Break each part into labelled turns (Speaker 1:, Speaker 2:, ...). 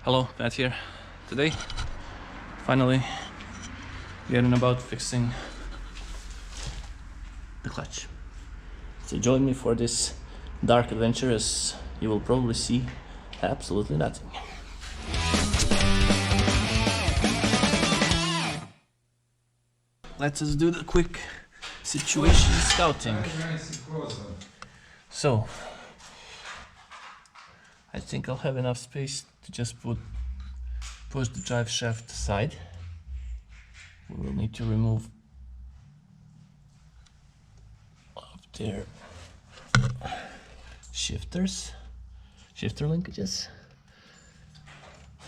Speaker 1: Hello, Matt here. Today, finally, getting about fixing the clutch. So join me for this dark adventure, as you will probably see absolutely nothing. Let us do the quick situation scouting. So, I think I'll have enough space to just push the drive shaft aside. We will need to remove up there shifter linkages.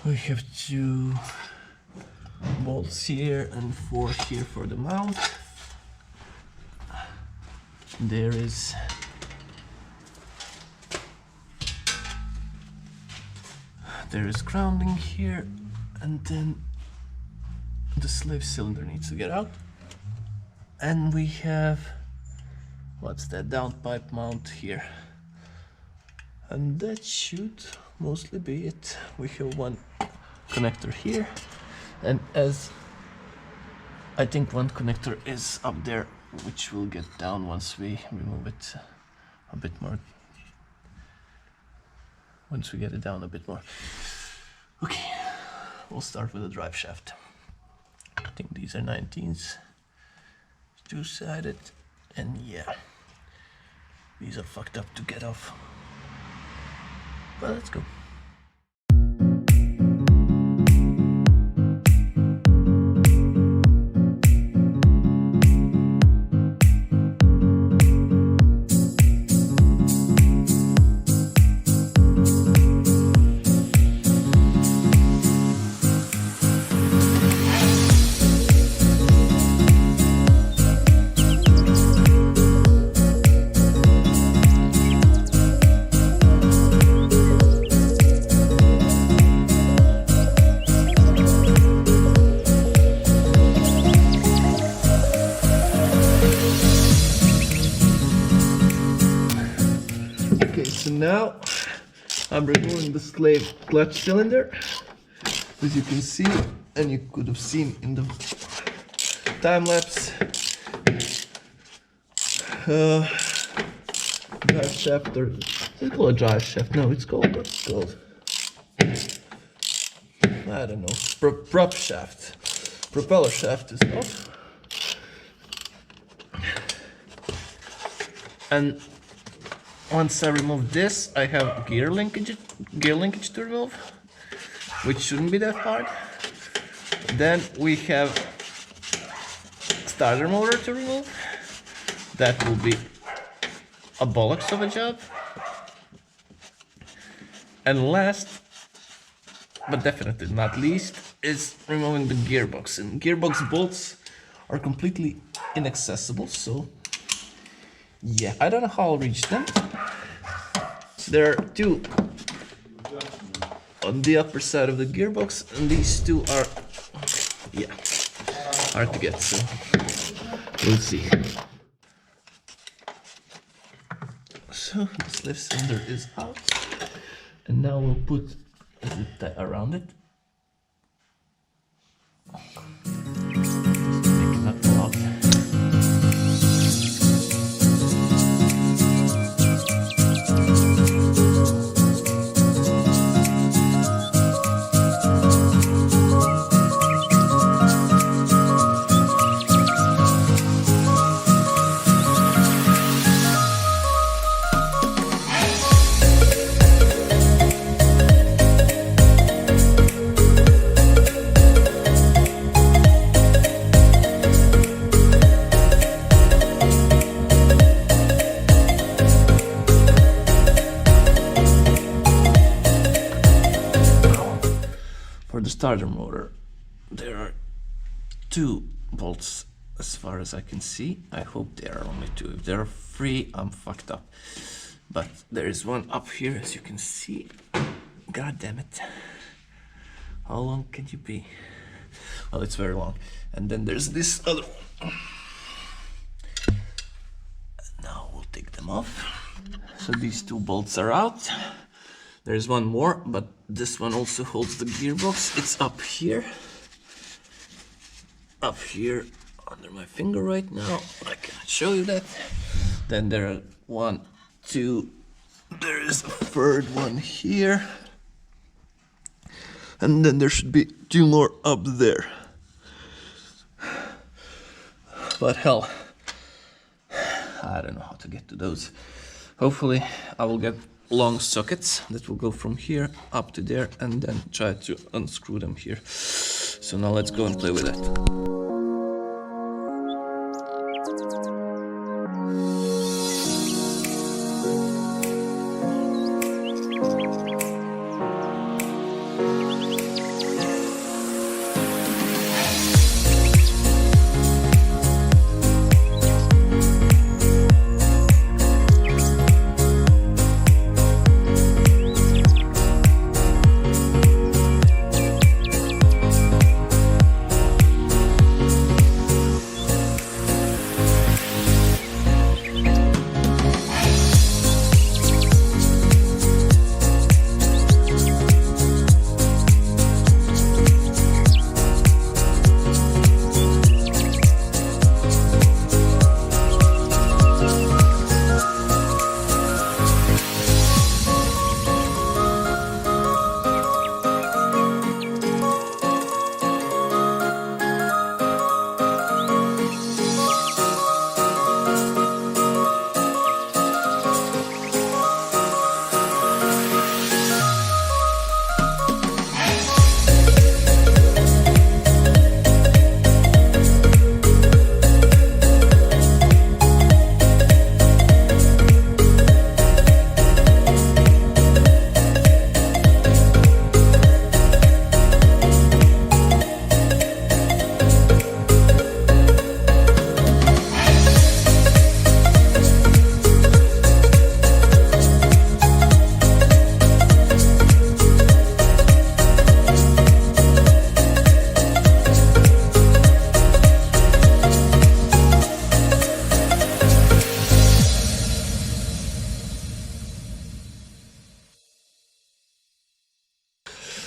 Speaker 1: We have 2 bolts here and 4 here for the mount. There is grounding here, and then the slave cylinder needs to get out. And we have, what's that, downpipe mount here. And that should mostly be it. We have 1 connector here, and as I think 1 connector is up there, which will get down once we remove it a bit more. Once we get it down a bit more. Okay, we'll start with the drive shaft. I think these are 19s, 2-sided, and yeah, these are fucked up to get off. But let's go. So now I'm removing the slave clutch cylinder, as you can see, and you could have seen in the time lapse. Drive shaft, or is it called a drive shaft? No, it's called, what's it called? I don't know. Prop shaft. Propeller shaft is off. And once I remove this, I have gear linkage to remove, which shouldn't be that hard. Then we have starter motor to remove. That will be a bollocks of a job. And last, but definitely not least, is removing the gearbox. And gearbox bolts are completely inaccessible, so yeah, I don't know how I'll reach them. There are 2 on the upper side of the gearbox, and these 2 are, yeah, hard to get, so we'll see. So the slave cylinder is out, and now we'll put a zip tie around it. Make it not fall out. For the starter motor, there are 2 bolts as far as I can see. I hope there are only 2. If there are 3, I'm fucked up. But there is 1 up here, as you can see. God damn it. How long can you be? Well, it's very long. And then there's this other one. Now we'll take them off. So these 2 bolts are out. There's one more, but this one also holds the gearbox. It's up here under my finger right now. I cannot show you that. Then there are 1, 2, there is a third one here, and then there should be 2 more up there. But hell, I don't know how to get to those. Hopefully I will get long sockets that will go from here up to there, and then try to unscrew them here. So now let's go and play with that.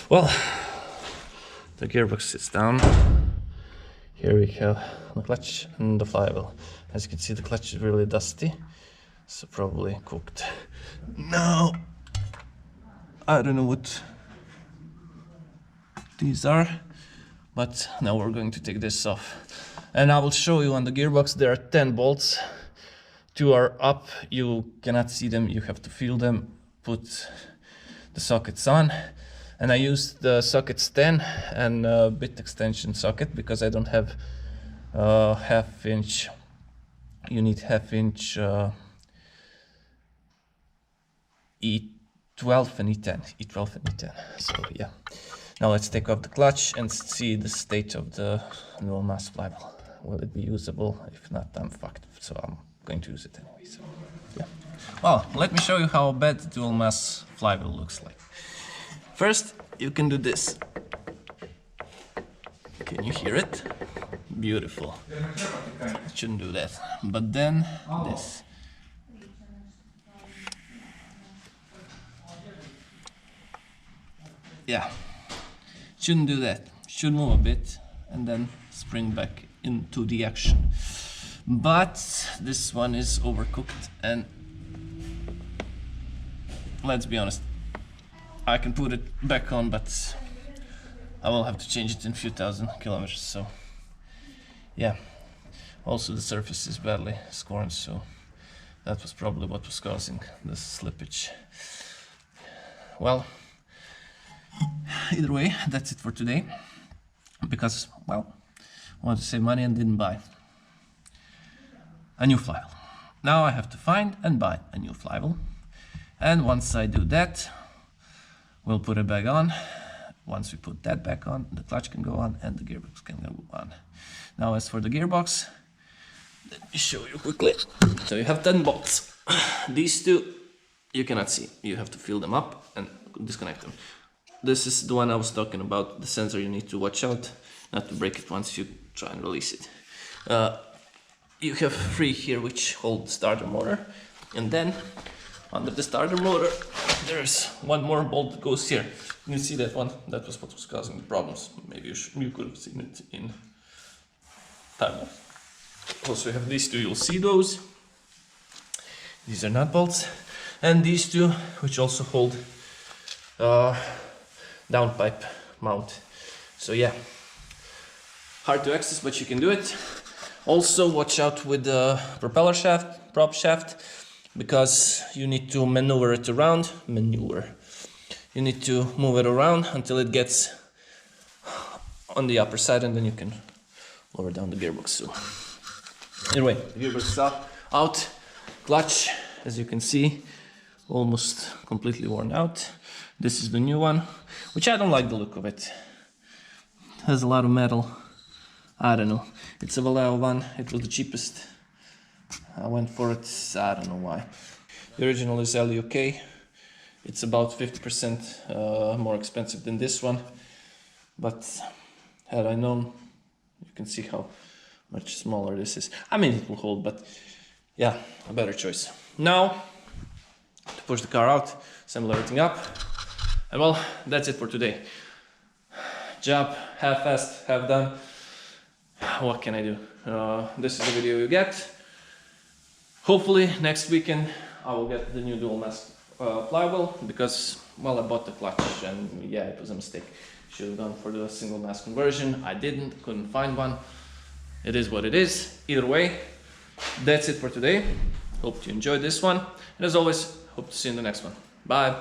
Speaker 1: Well, the gearbox sits down. Here we have the clutch and the flywheel. As you can see, the clutch is really dusty, so probably cooked. Now, I don't know what these are, but now we're going to take this off. And I will show you on the gearbox there are 10 bolts. 2 are up, you cannot see them, you have to feel them, put the sockets on. And I used the sockets 10 and a bit extension socket because I don't have half-inch. You need half-inch E12 and E10, E12 and E10. So yeah. Now let's take off the clutch and see the state of the dual mass flywheel. Will it be usable? If not, I'm fucked. So I'm going to use it anyway. So yeah. Well, let me show you how a bad dual mass flywheel looks like. First, you can do this. Can you hear it? Beautiful. Shouldn't do that. But then this. Yeah. Shouldn't do that. Should move a bit and then spring back into the action. But this one is overcooked, and let's be honest, I can put it back on, but I will have to change it in a few thousand kilometers, so yeah. Also the surface is badly scorched, so that was probably what was causing the slippage. Well, either way, that's it for today, because, well, I wanted to save money and didn't buy a new flywheel. Now I have to find and buy a new flywheel, and once I do that, we'll put it back on. Once we put that back on, the clutch can go on and the gearbox can go on. Now as for the gearbox, let me show you quickly. So you have 10 bolts. These two you cannot see. You have to fill them up and disconnect them. This is the one I was talking about, the sensor. You need to watch out not to break it once you try and release it. You have 3 here which hold the starter motor, and then under the starter motor, there's one more bolt that goes here. You can see that one. That was what was causing the problems. Maybe you could have seen it in time lapse. Also, you have these two. You'll see those. These are nut bolts, and these two, which also hold downpipe mount. So yeah, hard to access, but you can do it. Also, watch out with the propeller shaft, prop shaft, because you need to maneuver it around. You need to move it around until it gets on the upper side, and then you can lower down the gearbox. So anyway, the gearbox is out. Clutch, as you can see, almost completely worn out. This is the new one, which I don't like the look of it. It has a lot of metal. I don't know. It's a Vallejo one. It was the cheapest. I went for it. I don't know why. The original is LUK. It's about 50% more expensive than this one. But had I known, you can see how much smaller this is. I mean, it will hold, but yeah, a better choice. Now, to push the car out, assemble everything up. And well, that's it for today. Job half-assed, half done. What can I do? This is the video you get. Hopefully next weekend I will get the new dual mass flywheel, because, well, I bought the clutch and yeah, it was a mistake. Should have gone for the single mass conversion. I didn't, couldn't find one. It is what it is. Either way, that's it for today. Hope you enjoyed this one. And as always, hope to see you in the next one. Bye.